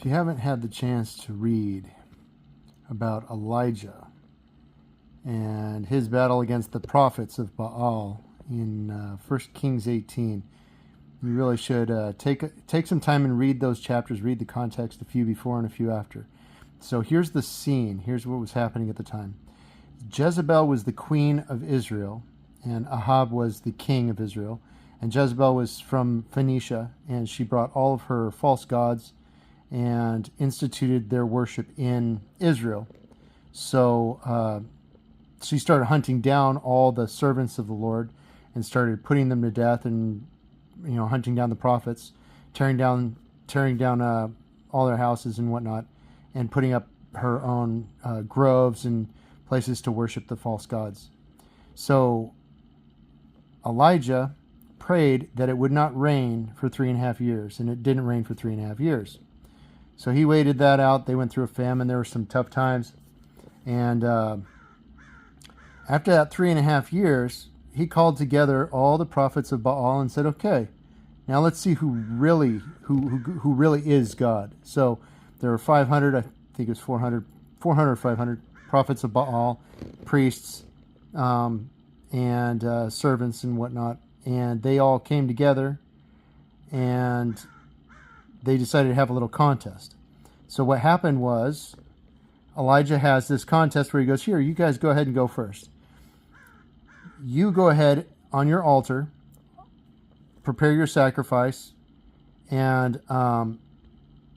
If you haven't had the chance to read about Elijah and his battle against the prophets of Baal in 1 Kings 18, you really should take some time and read those chapters, read the context, a few before and a few after. So here's the scene. Here's what was happening at the time. Jezebel was the queen of Israel, and Ahab was the king of Israel. And Jezebel was from Phoenicia, and she brought all of her false gods and instituted their worship in Israel. So she started hunting down all the servants of the Lord and started putting them to death, and hunting down the prophets, tearing down all their houses and whatnot, and putting up her own groves and places to worship the false gods. So Elijah prayed that it would not rain for 3.5 years, and it didn't rain for 3.5 years. So he waited that out. They went through a famine. There were some tough times. And after that 3.5 years, he called together all the prophets of Baal and said, okay, now let's see who really is God. So there were 500, I think it was 400 or 500 prophets of Baal, priests, and servants and whatnot. And they all came together and they decided to have a little contest. So what happened was Elijah has this contest where he goes, here, you guys go ahead and go first. You go ahead on your altar, prepare your sacrifice, and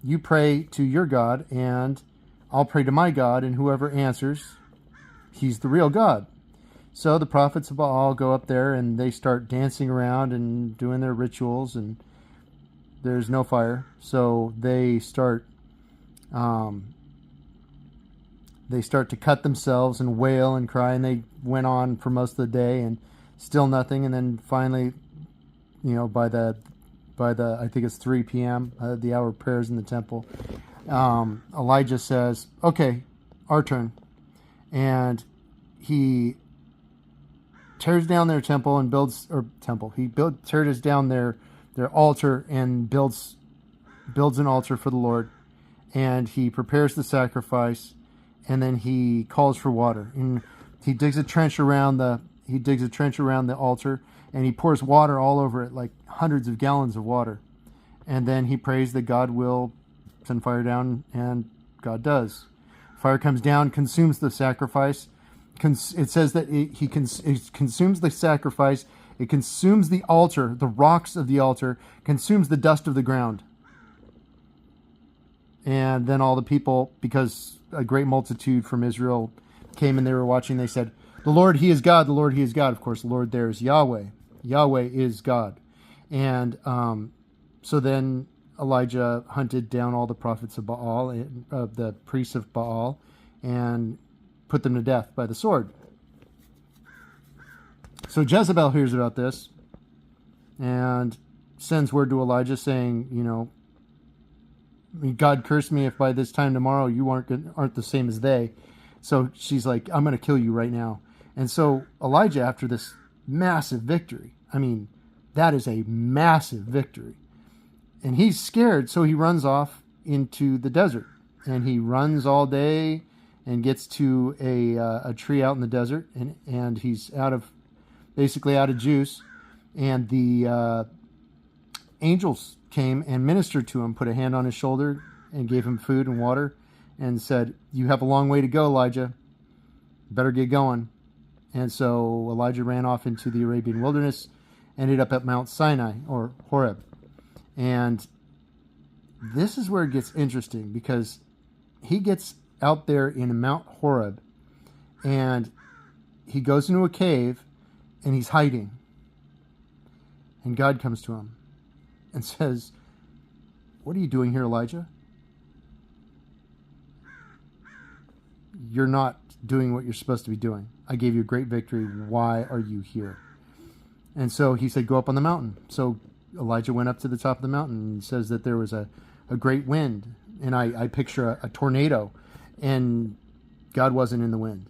you pray to your God, and I'll pray to my God, and whoever answers, he's the real God. So the prophets of Baal go up there, and they start dancing around and doing their rituals, and there's no fire. So they start to cut themselves and wail and cry, and they went on for most of the day, and still nothing. And then finally, by the I think it's 3 p.m., the hour of prayers in the temple, Elijah says, okay, our turn. And he tears down their temple and tears down their altar and builds an altar for the Lord. And he prepares the sacrifice, and then he calls for water. And he digs a trench around the altar, and he pours water all over it, like hundreds of gallons of water. And then he prays that God will send fire down, and God does. Fire comes down, consumes the sacrifice. It says that it consumes the sacrifice. It consumes the altar, the rocks of the altar, consumes the dust of the ground. And then all the people, because a great multitude from Israel came and they were watching, they said, the Lord, he is God. The Lord, he is God. Of course, the Lord there is Yahweh. Yahweh is God. And so then Elijah hunted down all the prophets of Baal, the priests of Baal, and put them to death by the sword. So Jezebel hears about this and sends word to Elijah saying, God cursed me if by this time tomorrow you aren't the same as they. So she's like, I'm going to kill you right now. And so Elijah, after this massive victory, that is a massive victory, and he's scared, so he runs off into the desert, and he runs all day and gets to a tree out in the desert, and he's basically out of juice, and the angels came and ministered to him, put a hand on his shoulder and gave him food and water and said, you have a long way to go, Elijah. Better get going. And so Elijah ran off into the Arabian wilderness, ended up at Mount Sinai, or Horeb. And this is where it gets interesting, because he gets out there in Mount Horeb and he goes into a cave and he's hiding. And God comes to him and says, what are you doing here, Elijah? You're not doing what you're supposed to be doing. I gave you a great victory. Why are you here? And so he said, go up on the mountain. So Elijah went up to the top of the mountain, and says that there was a great wind. And I picture a tornado, and God wasn't in the wind.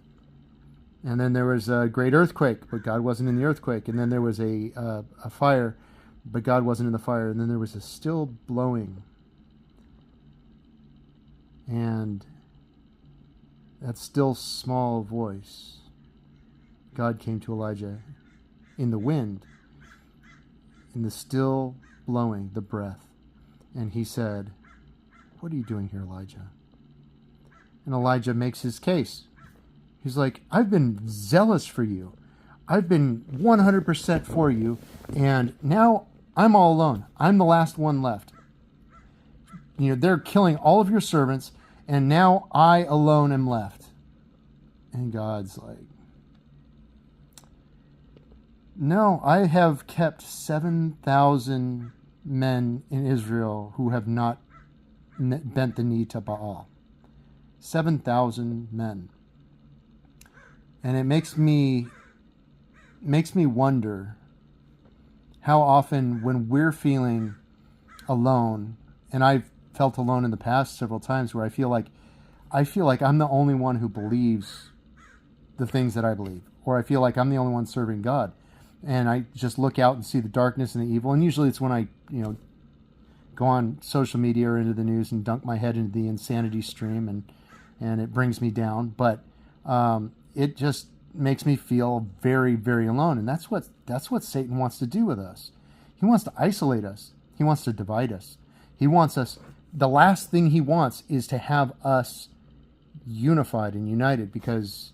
And then there was a great earthquake, but God wasn't in the earthquake. And then there was a fire, but God wasn't in the fire. And then there was a still blowing. that still small voice, God came to Elijah in the wind, in the still blowing, the breath. And he said, "What are you doing here, Elijah?" And Elijah makes his case. He's like, "I've been zealous for you. I've been 100% for you. And now I'm all alone. I'm the last one left. They're killing all of your servants. And now I alone am left." And God's like, "No, I have kept 7,000 men in Israel who have not bent the knee to Baal." 7,000 men. And it makes me wonder how often when we're feeling alone, and I've felt alone in the past several times, where I feel like I'm the only one who believes the things that I believe, or I feel like I'm the only one serving God, and I just look out and see the darkness and the evil. And usually it's when I go on social media or into the news and dunk my head into the insanity stream, and it brings me down. But it just makes me feel very, very alone. And that's what Satan wants to do with us. He wants to isolate us. He wants to divide us. He wants us. The last thing he wants is to have us unified and united, because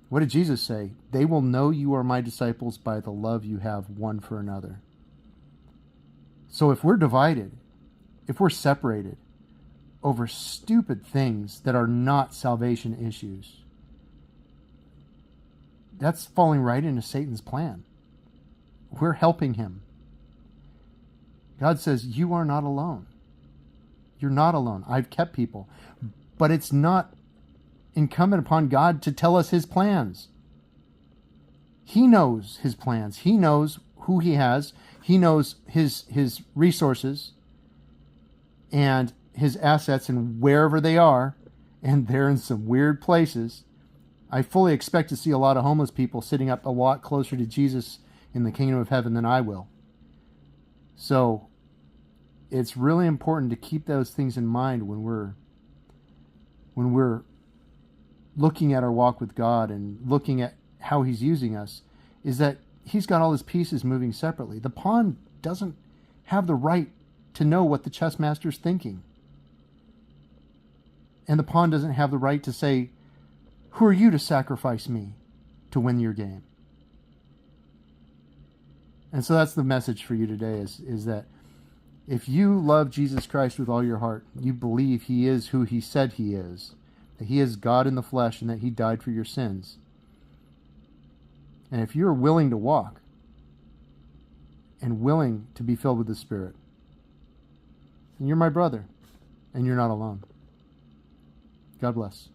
what did Jesus say? "They will know you are my disciples by the love you have one for another." So if we're divided, if we're separated over stupid things that are not salvation issues, that's falling right into Satan's plan. We're helping him. God says, "You are not alone. You're not alone. I've kept people." But it's not incumbent upon God to tell us his plans. He knows his plans. He knows who he has. He knows his resources and his assets, and wherever they are, and they're in some weird places. I fully expect to see a lot of homeless people sitting up a lot closer to Jesus in the kingdom of heaven than I will. So it's really important to keep those things in mind when we're looking at our walk with God and looking at how he's using us, is that he's got all his pieces moving separately. The pawn doesn't have the right to know what the chess master's thinking. And the pawn doesn't have the right to say, "Who are you to sacrifice me to win your game?" And so that's the message for you today, is that if you love Jesus Christ with all your heart, you believe he is who he said he is, that he is God in the flesh and that he died for your sins. And if you're willing to walk and willing to be filled with the Spirit, then you're my brother and you're not alone. God bless.